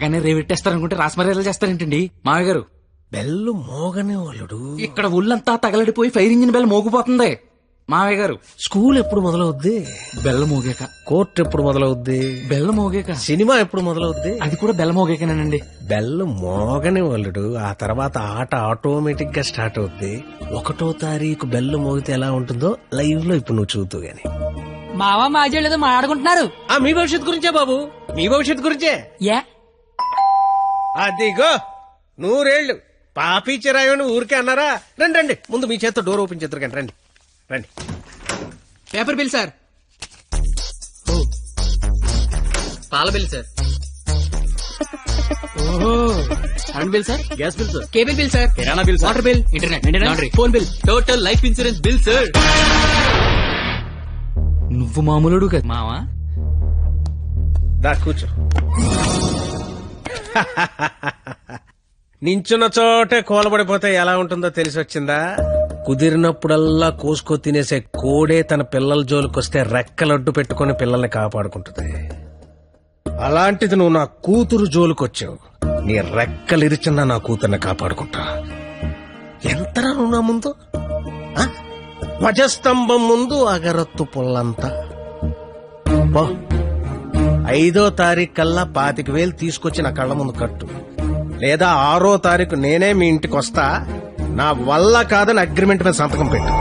రాగానే రేవెట్టేస్తారనుకుంటే రాస్మరేలా చేస్తారేంటండి మావయ్య గారు? బెల్లు మోగనే వాళ్ళుడు. ఇక్కడ ఒళ్ళంతా తగలడిపోయి ఫైర్ ఇంజిన్ బెల్ మోగిపోతుంది మావయ్య గారు. స్కూల్ ఎప్పుడు మొదలవుద్ది? బెల్ల మోగాక. కోర్టు ఎప్పుడు మొదలవుద్ది? బెల్ల మోగాక. సినిమా ఎప్పుడు మొదలవుద్ది? అది కూడా బెల్ల మోగాకనేనండి. బెల్లు మోగని వాళ్ళుడు. ఆ తర్వాత ఆట ఆటోమేటిక్ గా స్టార్ట్ అవుద్ది. 1వ తారీఖు బెల్లు మోగితే ఎలా ఉంటుందో లైవ్ లో ఇప్పుడు నువ్వు చూద్దు గాని. మావా మాజేళ్ళు ఏదో మాట్లాడుకుంటున్నారు. మీ భవిష్యత్తు గురించే బాబు, మీ భవిష్యత్తు గురించే. అదిగో 100 ఏళ్ళు పాపి చిరాయని ఊరికే అన్నారా? రండి రండి, ముందు మీ చేత్తో డోర్ ఓపెన్ చేద్దరు కానీ రండి రండి. Paper bill sir. పాల బిల్ సార్. ఓహో current bill sir. Gas bill sir. Cable bill sir. Kirana bill, water bill, internet, laundry, phone bill, total life insurance bill sir. నువ్వు మామూలుడు కదా మావా. దా కూర్చో. నించున్న చోటే కూలబడిపోతే ఎలా ఉంటుందో తెలిసి వచ్చిందా? కుదిరినప్పుడల్లా కోసుకో తినేసే కోడే తన పిల్లల జోలికొస్తే రెక్కలడ్డు పెట్టుకుని పిల్లల్ని కాపాడుకుంటుంది. అలాంటిది నువ్వు నా కూతురు జోలికొచ్చావు. నీ రెక్కలిరిచినా నా కూతుర్ని కాపాడుకుంటా. ఎంతరా నువ్వు నా ముందు? ధ్వజస్తంభం ముందు అగరత్తు పుల్లంతా. 5వ తారీఖు కల్లా 25,000 తీసుకొచ్చి నా కళ్ళ ముందు కట్టు, లేదా 6వ తారీఖు నేనే మీ ఇంటికి వస్తా. నా వల్ల కాదని అగ్రిమెంట్ మీద సంతకం పెట్టు.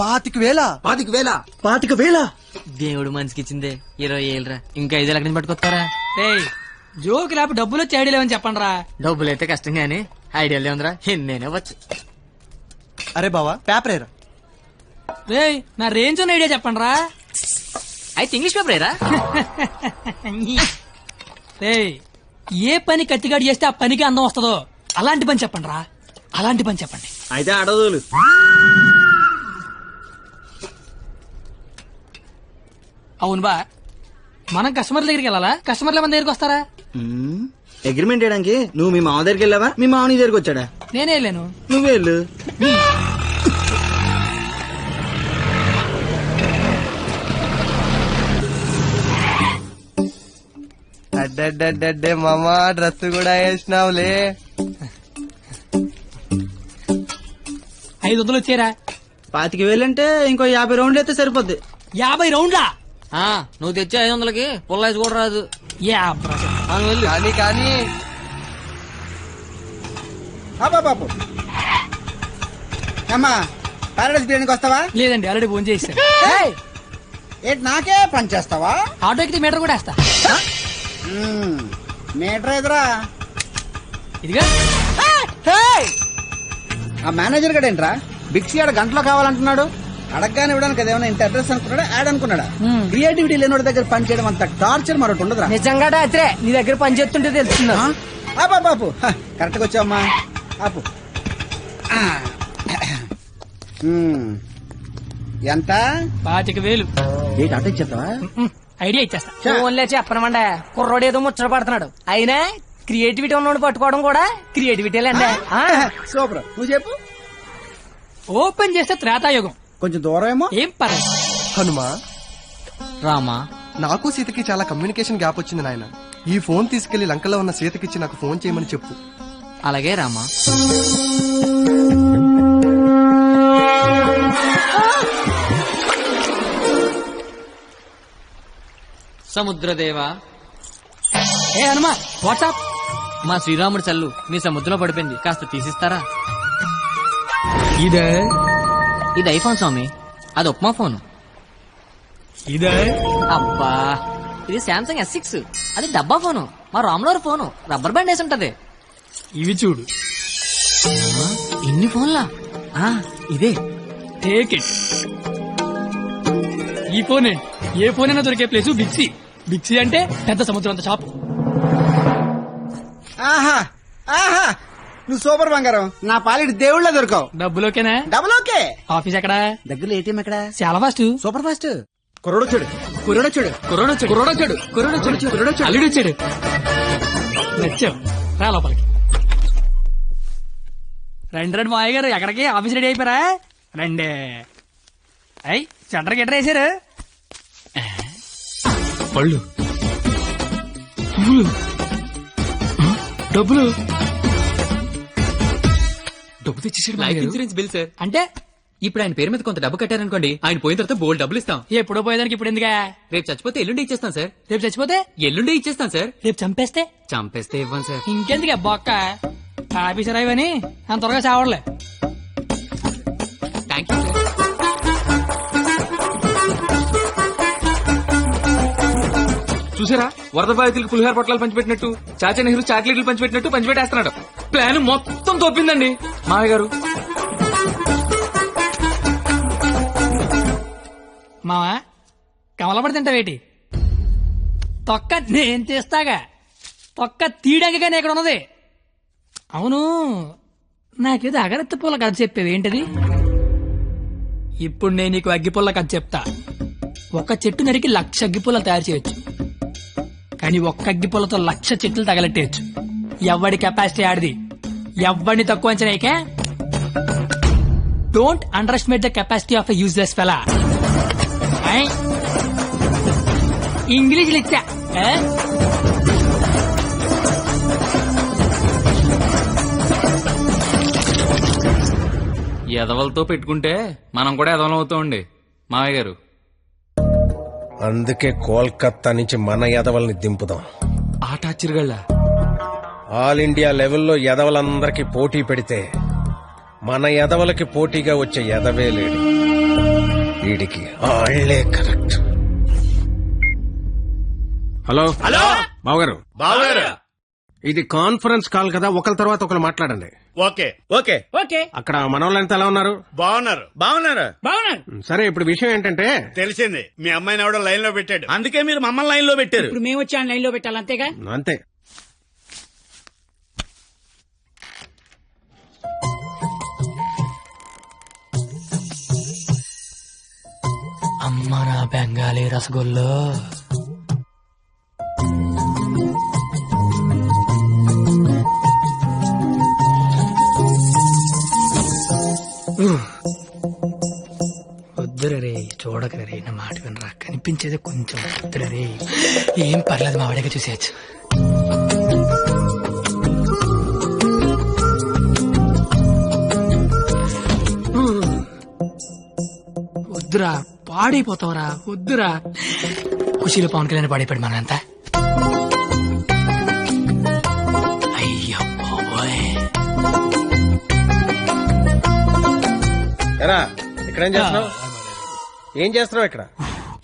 పాతిక వేల దేవుడు మనిషికి ఇచ్చిందే 20 ఏళ్ళరా, ఇంకా 5 లక్షల నుంచి పట్టుకొస్తారా? జోకి లేకపోతే డబ్బులు వచ్చి ఐడియా లేవని చెప్పండి రా. డబ్బులు అయితే కష్టం గానీ ఐడియాలు ఏముందిరా, నేనే వచ్చు. అరే బావా పేపర్ ఏరా. నా రేంజ్ ఉన్న ఐడియా చెప్పండి రా. అయితే ఇంగ్లీష్ పేపర్ ఏరా. ఏ పని కత్తిగాడి చేస్తే ఆ పనికి అందం వస్తుందో అలాంటి పని చెప్పండి రా. అలాంటి పని చెప్పండి. అయితే అడదులు. అవును బా, మనం కస్టమర్ల దగ్గరికి వెళ్ళాలా, కస్టమర్ల మన దగ్గరికి వస్తారా? అగ్రిమెంట్ చేయడానికి నువ్వు మీ మామ దగ్గరికి వెళ్ళావా, మీ మామ నీ దగ్గరికి వచ్చాడా? నేనే వెళ్ళాను. నువ్వే వెళ్ళు. అడ్డే మామా డ్రెస్ కూడా వేసినావులే. 500 వచ్చారా? 25,000 అంటే ఇంకో 50 రౌండ్లు అయితే సరిపోద్ది. 50 రౌండ్లా? నువ్వు తెచ్చే 500కి పుల్లైజ్ కూడా రాదు. కానీ కానీ బాబు అమ్మా పారాడైస్ బిర్యానీకి వస్తావా? లేదండి, ఆల్రెడీ ఫోన్ చేస్తాను. ఏంటి నాకే పని చేస్తావా? ఆటో ఎక్కితే మీటర్ కూడా వేస్తా. మీటర్ ఎదురా ఇదిగా. ఆ మేనేజర్ గడేంట్రా బిక్సీ ఆడ గంటలో కావాలంటున్నాడు. అడగగానే ఇవ్వడానికి అదేమన్నా ఇంత అడ్రస్ అనుకున్నాడా, యాడ్ అనుకున్నాడా? క్రియేటివిటీ లేనివాడి దగ్గర పని చేయడం అంత టార్చర్ మరొకటి ఉండదురా. నిజంగా రాత్రే నీ దగ్గర పని చేస్తుంటే తెలుస్తుందా? బాపు కరెక్ట్ గా వచ్చావమ్మా. ఆపు. ఎంత? 25,000. ఏంటి అటు ఇచ్చేస్తావా? ఐడియా ఇచ్చేస్తా. ఫోన్లే చెప్పనమండే, కుర్రోడు ఏదో ముచ్చట పడుతున్నాడు. అయినా క్రియేటివిటీ ఉన్నోడు పట్టుకోవడం కూడా క్రియేటివిటీ అండి. సూపర్, నువ్వు చెప్పు. ఓపెన్ చేస్తే త్రేతాయుగం. కొంచెం దూరం ఏమో. ఏం పర్లేదు. హనుమా రామా, నాకు సీతకి చాలా కమ్యూనికేషన్ గ్యాప్ వచ్చింది నాయన. ఈ ఫోన్ తీసుకెళ్లి లంకలో ఉన్న సీతకిచ్చి నాకు ఫోన్ చేయమని చెప్పు. అలాగే రామా. సముద్రదేవా. ఏ హనుమా, వాట్సాప్. మా శ్రీరాముడి చల్లు మీ సముద్రంలో పడిపోయింది, కాస్త తీసిస్తారా? ఇదే ఇది ఐఫోన్ స్వామి, అది ఉప్మా ఫోన్. ఇదే అబ్బా, ఇది శాంసంగ్ S6, అది డబ్బా ఫోను. మా రాములవారి ఫోను రబ్బర్ బ్యాండ్ వేసి ఉంటది. ఇవి చూడు. ఇన్ని ఫోన్లా? ఇదే. Take it. ఈ ఫోనే ఏ ఫోన్ అయినా దొరికే ప్లేసు బిక్సీ. బిక్సీ అంటే పెద్ద సముద్రం అంత షాప్. ఆహా ఆహా, నువ్వు సూపర్ బంగారం. నా పాలిటి దేవుళ్ళ దొరకవు. డబ్బులు ఓకేనా? Double okay. ఆఫీస్ ఎక్కడా? దగ్గరలో ఏటీఎం ఎక్కడ? చాలా ఫాస్ట్. Super fast. కుర్రోడొచ్చాడు. అల్లుడొచ్చాడు. నచ్చావు, రా లోపలికి. రండి మాయ గారు, ఎక్కడికి? ఆఫీస్ రెడీ అయిపోయారా? రండి. అయ్యి సెంటర్ గిట్టర్ వేసారు. పళ్ళు, పువ్వులు, డబ్బులు. డబ్బు తెచ్చేసాడు. Life insurance bill sir. అంటే ఇప్పుడు ఆయన పేరు మీద కొంత డబ్బు కట్టారనుకోండి, ఆయన పోయిన తర్వాత బోల్డ్ డబ్బులు ఇస్తాం. ఎప్పుడో పోయేదానికి ఇప్పుడు ఎందుగా? రేపు చచ్చిపోతే ఎల్లుండి ఇచ్చేస్తాం సార్. రేపు చచ్చిపోతే ఎల్లుండి ఇచ్చేస్తాం సార్. రేపు చంపేస్తే చంపేస్తే ఇవ్వం సార్. ఇంకెందుకు బొక్క? ఆఫీసర్ అయ్యని అంత త్వరగా చావడలే. Thank you sir. చూసారా, వరద బాధితులకు పులిహార పొట్లాలు పంచిపెట్టినట్టు చాచా నెహ్రూ చాక్లెట్లు పంచిపెట్టినట్టు పంచిపెట్టేస్తున్నాడు. ప్లాన్ మొత్తం తోపిందండి మావయ్య గారు. మావా కమలపడి తింటావేటి? తొక్క నేను తీస్తాగా. తొక్క తీయడానికి ఇక్కడ ఉన్నది. అవును, నాకేదో అగరత్తి పూల కథ చెప్పేవి ఏంటది? ఇప్పుడు నేను నీకు అగ్గిపుల్ల కథ చెప్తా. ఒక చెట్టు నరికి 1,00,000 అగ్గిపుల్లలు తయారు చేయొచ్చు, కానీ ఒక్క అగ్గిపుల్లతో 1,00,000 చెట్లు తగలెట్టేయచ్చు. ఎవడి కెపాసిటీ ఆడిది. ఎవడిని తక్కువ అంచనాయికే. Don't underestimate the capacity of a useless fellow. English ఇచ్చా. ఎదవలతో పెట్టుకుంటే మనం కూడా ఎదవలం అవుతామండి మావయ్య గారు. అందుకే కోల్కత్తా నుంచి మన ఎదవల్ని దింపుదాం. ఆట ఆశ్చర్యగళ్ళ ఆల్ ఇండియా లెవెల్లో ఎదవలందరికీ పోటీ పెడితే మన ఎదవలకి పోటీగా వచ్చే ఎదవే లేడు. వీడికి ఆళ్లే కరెక్ట్. హలో హలో బావగారు, బావగారు, ఇది కాన్ఫరెన్స్ కాల్ కదా, ఒకరి తర్వాత ఒకరు మాట్లాడండి. ఓకే ఓకే ఓకే, అక్కడ మనోళ్ళంతా ఎలా ఉన్నారు? బాగున్నారు బాగున్నారు. బాగున్నాను. సరే, ఇప్పుడు విషయం ఏంటంటే, తెలిసింది, మీ అమ్మాయిని ఎవడో లైన్ లో పెట్టాడు, అందుకే మీరు మమ్మల్ని లైన్ లో పెట్టారు. ఇప్పుడు మేము వచ్చి లైన్ లో పెట్టాలి, అంతేగా? అంతే. అమ్మ నా బెంగాలీ రసగుల్లో. వద్దురే, చూడకరే, నా మాట వినరా. కనిపించేది కొంచెం వద్దురే. ఏం పర్లేదు, మా వాడిగా చూసేయచ్చు. వద్దురా, పాడైపోతావరా. వద్దురా. ఖుషీలో పవన్ కళ్యాణ్ పాడైపోయాడు మనంతా. అయ్యో బాబోయ్. ఎరా, ఇక్కడ ఏం చేస్తున్నావు? ఏం చేస్తున్నావు ఇక్కడ?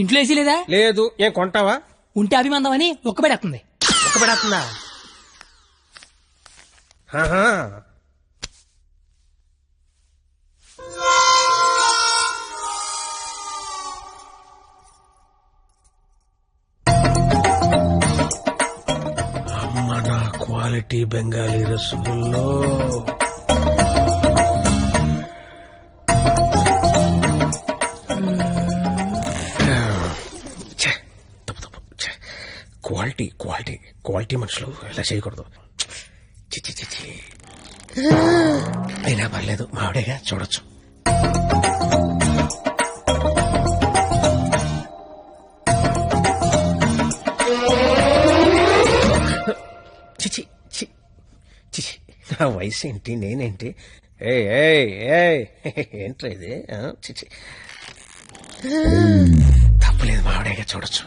ఇంట్లో వేసి లేదా? లేదు. ఏం కొంటావా? ఉంటే అభిమందమని ఒక్కబడేస్తుంది. ఒక్కబడేస్తుందా? అమ్మ నా క్వాలిటీ బెంగాలీ రసగుల్లో. క్వాలిటీ క్వాలిటీ క్వాలిటీ మనుషులు ఇలా చేయకూడదు. చిచ్చి చిచ్చి. అయినా పర్లేదు, మావిడేగా, చూడొచ్చు. చిచి చిచి, నా వయసు ఏంటి, నేనేంటి? ఏంట్రా ఇది? చిచి, తప్పలేదు, మావిడేగా, చూడొచ్చు.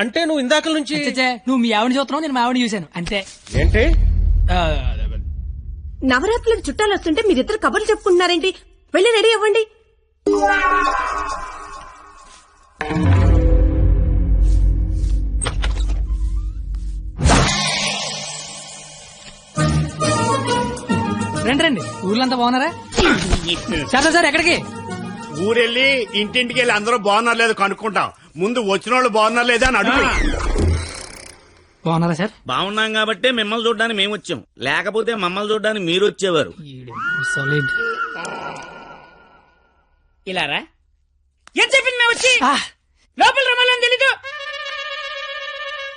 అంటే నువ్వు ఇందాక నుంచి నువ్వు మీ ఆవిడ చూస్తున్నావు, నేను మా ఆవిడ చూశాను, అంతే. ఏంటి? నవరాత్రులకు చుట్టాలు వస్తుంటే మీరిద్దరు కబుర్లు చెప్పుకుంటున్నారేంటి? వెళ్ళి రెడీ అవ్వండి. రండి రండి, ఊర్లంతా బాగున్నారా? సార్ ఎక్కడికి? ఊరెళ్ళి ఇంటింటికి వెళ్ళి అందరూ బాగున్నారు లేదు కనుక్కుంటాం. ముందు వచ్చిన వాళ్ళు బాగున్నారు లేదా అని అడుగు. బాగున్నారా సార్? బాగున్నాం కాబట్టే మిమ్మల్ని చూడడానికి మేము వచ్చాం, లేకపోతే మమ్మల్ని చూడడానికి మీరు వచ్చేవారు. ఇలారా? ఏం చెప్పింది మేము వచ్చి లోపల రమ్మాలని తెలీదు.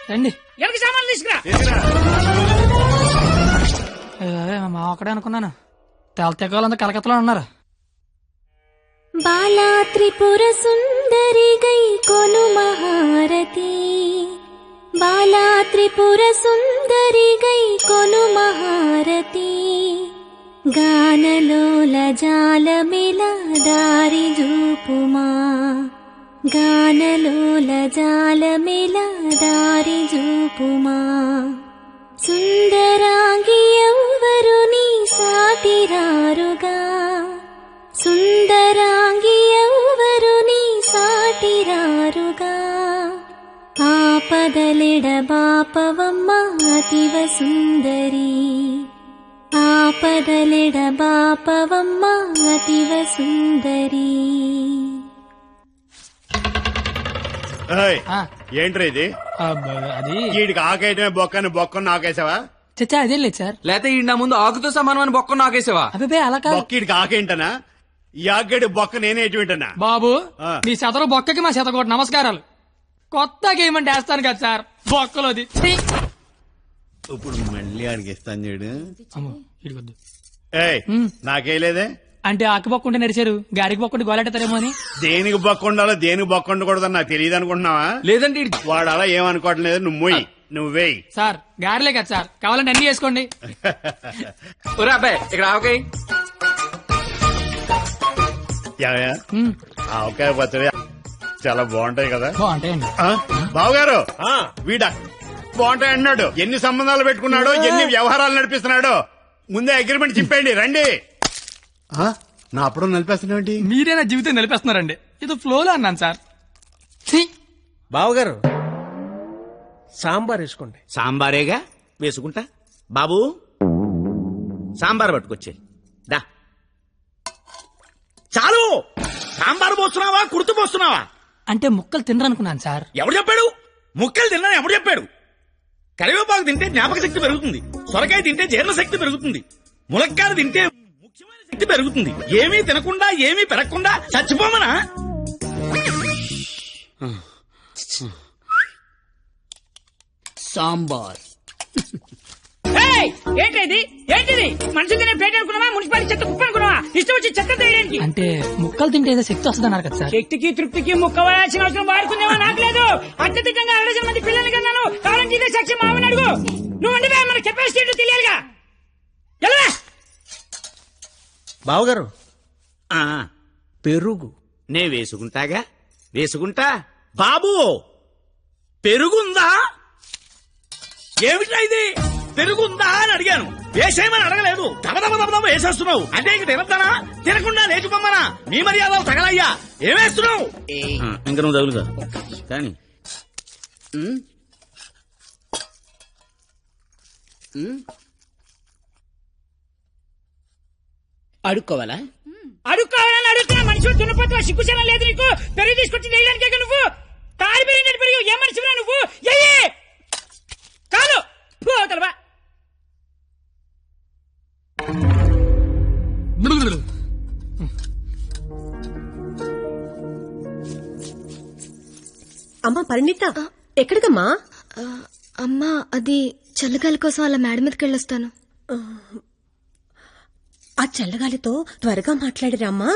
రండి ఎవరికి సామాన్లు తీసుకురా. మా అక్కడే అనుకున్నాను తెలతెక్కలంతా కలకత్తలో ఉన్నారు. బాలా త్రిపుర సుందరి గై కొను మహారతి, బాలా త్రిపుర సుందరి గై కొను మహారతి, గానలోల జాలమిల దారి జూపుమా, గానలోల జాలమిల దారి జూపుమా, సుందరాంగి ఎవ్వరు నీ సాటిరారుగా, సుందరాంగి ఎవ్వరు నీ సాటిరారుగా, ఆపదలెడ బాపవమ్మ అతివ సుందరి, ఆపదలెడ బాపవమ్మ అతివ సుందరి. ఏయ్, ఆ, ఏంట్రా ఇది? అది వీడికి ఆకేయటమే బొక్కని బొక్కను ఆకేసావా? చచ్చా అదేం లేదు సార్. లేకపోతే ఈ నా ముందు ఆకుతో సమానం అని బొక్క నాకేసావా? అభిపే అలా కాదు బొక్క వీడికి ఆకేంటనా? ఈ ఆకేడు బొక్క నేనే ఎటువంటనా? బాబు. ఆ. మీ శతరు బొక్కకి మా శతకోటి నమస్కారాలు. కొత్త గేమ్ అంటే వేస్తాను కదా సార్ బొక్కలోది. ఛీ! ఇప్పుడు మళ్ళీ ఆడికి ఇస్తాను చూడు. అమ్మో, ఇడికొద్దు. ఏయ్, నాకేలేదే. అంటే ఆకు బొక్క ఉంటే నడిచారు, గారికి బొక్క ఉంటే గోలెట్టారేమో అని. దేనికి బొక్క ఉండాలో దేనికి బొక్క ఉండకూడదని నాకు తెలియదు అనుకుంటున్నావా? లేదంటే వాడు అలా ఏమనుకోవట్లేదు. నువ్వు మొయ్యి, నువ్వేయి. సార్ గారిలే కదా సార్, కావాలంటే అన్ని వేసుకోండి. ఒరే అబ్బాయి ఇక్కడ ఆవకాయ. యావయ్యా, ఆవకాయ పచ్చడి చాలా బాగుంటాయి కదా. బాగుంటాయండి. ఆ? బావగారు, వీడా బాగుంటాయి అన్నాడు. ఎన్ని సంబంధాలు పెట్టుకున్నాడో, ఎన్ని వ్యవహారాలు నడిపిస్తున్నాడో ముందే అగ్రిమెంట్ చెప్పండి. రండి. నా అప్పుడు నడిపేస్తున్నాండి. మీరే నా జీవితం నిలిపేస్తున్నారండి. ఇది ఫ్లోలో అన్నాను సార్. ఛీ! బావగారు సాంబార్ వేసుకోండి. సాంబారేగా వేసుకుంటా. బాబు సాంబార్ పట్టుకొచ్చే. దా చాలు. సాంబార్ పోస్తున్నావా కుర్తు పోస్తున్నావా? అంటే ముక్కలు తినరనుకున్నాను సార్. ఎవడు చెప్పాడు? ముక్కలు తిన్నా ఎవడు చెప్పాడు? కరివేపాకు తింటే జ్ఞాపక శక్తి పెరుగుతుంది, సొరకాయ తింటే జీర్ణ శక్తి పెరుగుతుంది, ములక్కాయలు తింటే ముఖ్యమైన శక్తి పెరుగుతుంది. ఏమీ తినకుండా ఏమీ పెరగకుండా చచ్చిపోమనా? సాంబార్. ఏంటిది ఏంటిది? మనుషులు తినే ప్లేట్ అనుకున్నావా? మున్సిపాలిటీ చెత్త కుప్ప అనుకున్నావా? ఇష్టం వచ్చి చెత్త తీయడానికి. అంటే ముక్కలు తింటే ఏదో శక్తి వస్తుందన్నారు కదా సార్. శక్తికి తృప్తికి ముక్క వేయాల్సిన అవసరం వాడుకుందేమో నాకు లేదు. అత్యధికంగా 60 మంది పిల్లల్ని కన్నాను. కావాలంటే ఇదే సాక్షి మామని అడుగు. నువ్వు ఉండవే, మన కెపాసిటీ తెలియాలిగా. ఎలా? బావగారు ఆ, పెరుగు. నే వేసుకుంటాగా, వేసుకుంటా. బాబు పెరుగుందా? ఏమిటా ఇది? పెరుగుందా అని అడిగాను, వేసేయమని అడగలేదు. దబదబ వేసేస్తున్నావు. అంటే ఇంక తినద్దానా? తినకుండా లేచిపోమ్మనా? మీ మర్యాదలు తగలయ్యా. ఏమేస్తున్నావు? ఇంకా నువ్వు తగులుగా కానీ అడుక్కోవాలా? అడుక్కోవాలని అడుగుతున్నా. మనిషి దున్నపోతున్నా, సిగ్గుచనం లేదు నీకు. పెరుగు తీసుకొచ్చి వేయడానికే నువ్వు తాడి పెరిగినట్టు పెరుగు. ఏ మనిషిరా నువ్వు? కాదు పోతలవా. అమ్మా పరిణిత, ఎక్కడికమ్మా? అమ్మా, అది చల్లగాలి కోసం అలా మేడ మీదకి వెళ్ళొస్తాను. ఆ చల్లగాలితో త్వరగా మాట్లాడిరామ్మా.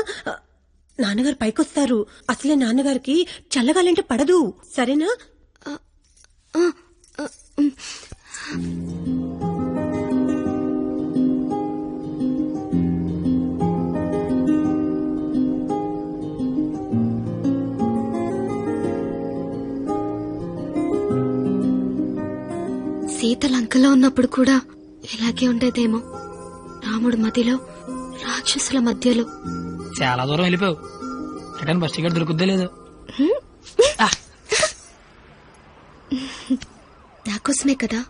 నాన్నగారు పైకొస్తారు. అసలే నాన్నగారికి చల్లగాలంటే పడదు. సరేనా? సీత లంకలో ఉన్నప్పుడు కూడా ఇలాగే ఉండేదేమో. రాముడు మధ్యలో, రాక్షసుల మధ్యలో. చాలా దూరం వెళ్ళిపోయావు. రిటర్న్ బస్ టికెట్ దొరుకుద్దే లేదు. నాకోసమే కదా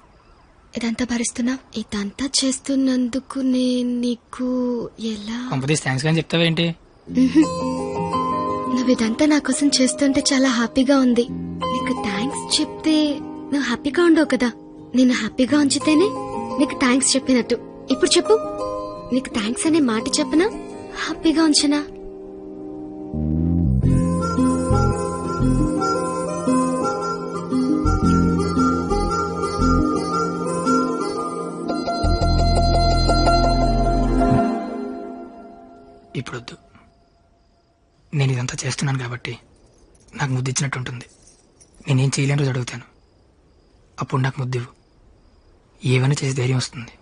ఇదంతా భరిస్తున్నా. ఇదంతా చేస్తున్నందుకు నేను నీకు ఎలా? కంపెనీస్ థ్యాంక్స్ కానీ చెప్తావేంటి? నువ్వు ఇదంతా నా కోసం చేస్తుంటే చాలా హ్యాపీగా ఉంది. నీకు థ్యాంక్స్ చెప్తే నువ్వు హ్యాపీగా ఉండవు కదా. నేను హ్యాపీగా ఉంచితేనే నీకు థ్యాంక్స్ చెప్పినట్టు. ఇప్పుడు చెప్పు, నీకు థ్యాంక్స్ అనే మాట చెప్పనా, హ్యాపీగా ఉంచనా? ఇప్పుడొద్దు. నేను ఇదంతా చేస్తున్నాను కాబట్టి నాకు ముద్దు ఇచ్చినట్టు ఉంటుంది. నేనేం చేయలేని రోజు అడుగుతాను, అప్పుడు నాకు ముద్దు ఇవ్వు. ఏమైనా చేసి ధైర్యం వస్తుంది.